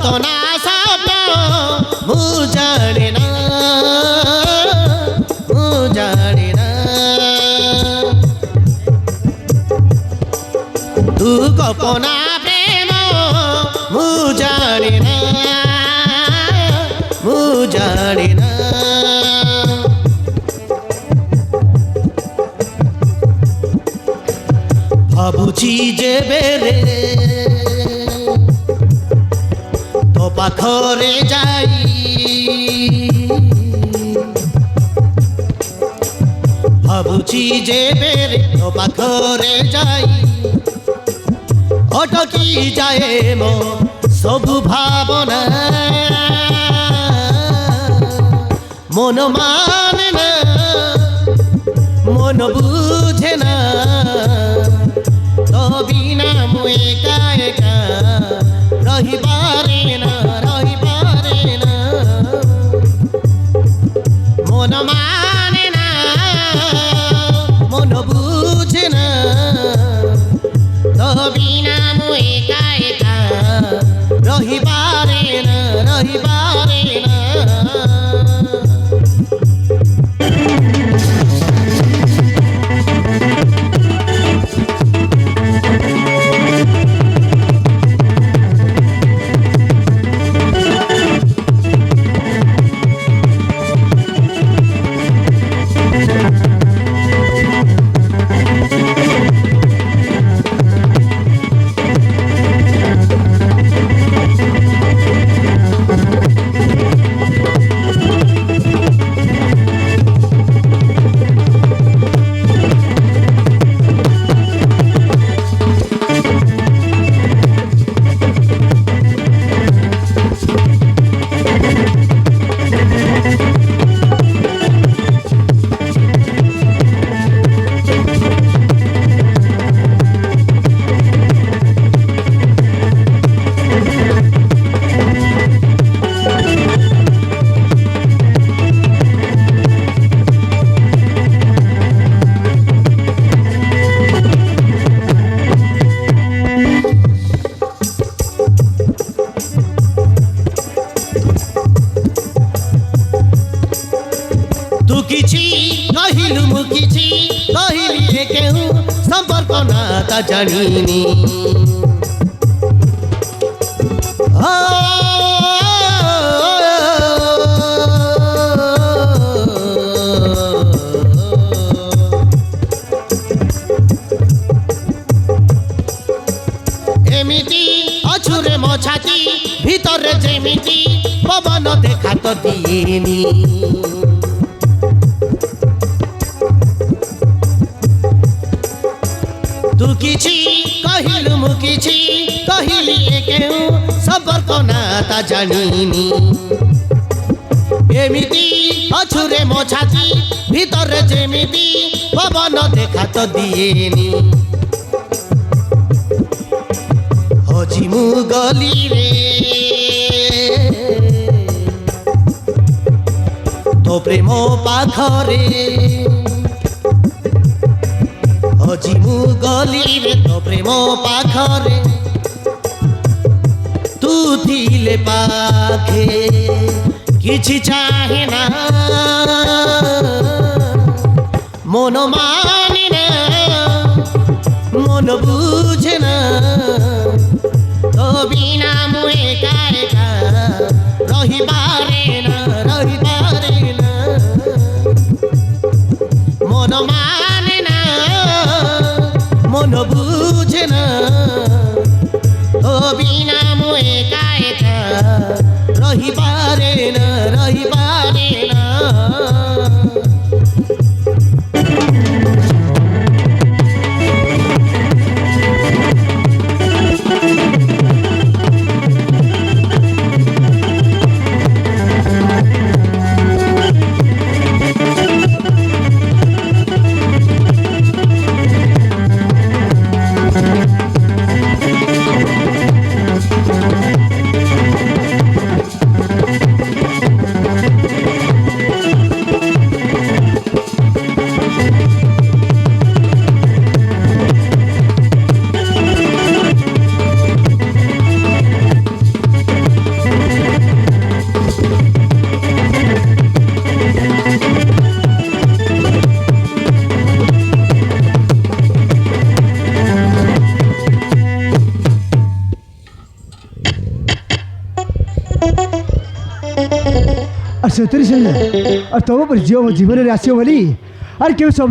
সত না সত মু জানে না, মু জানে না। তু গোপনা প্রেম মু জানে না, মু জানে না। ভাবুছি যে বেরে তো পাখরে যাই, ভাবুছি যে বেরে তো পাখরে যাই, অটকি যায় মো সবু ভাবনা, মন মানে না, মন বুঝে না, তো বিনা মু একা একা রহিপারে না, রহিপারে না। মন মানে না, মন বুঝে না, তো বিনা মু একা একা রহিপারে না, রহিপারে না। তু কিছু কহিলু মু কিছু কহিলি কেউ সম্পর্ক না তা জানিনি। এমিতি অছুরে মো ছাতি ভিতরে যেমিতি পবন দেখা তো দিয়েনি। তু কিছু কহিলু মু কিছু কহিলি কেউ সম্পর্ক না তা জানিনি। এমিতি অছুরে মো ছাতি ভিতরে যেমিতি পবন দেখা তো দিয়েনি। হজি মু গলি রে তো প্রেম পাখরে, হজি মু গলি রে তো প্রেম পাখরে, তু দিলে পাখে কিছু চাহে না, মন মানে না, মন বুঝে না, তো বিনা মু একা একা রহিপারে না, রহিপারে না। মন মানে না, মন বুঝে না, তো বিনা মু একা একা রহিপারে না, রহিপারে না। सतरी से और तो पर जीवन में आसो बोली और क्यों स्वप्न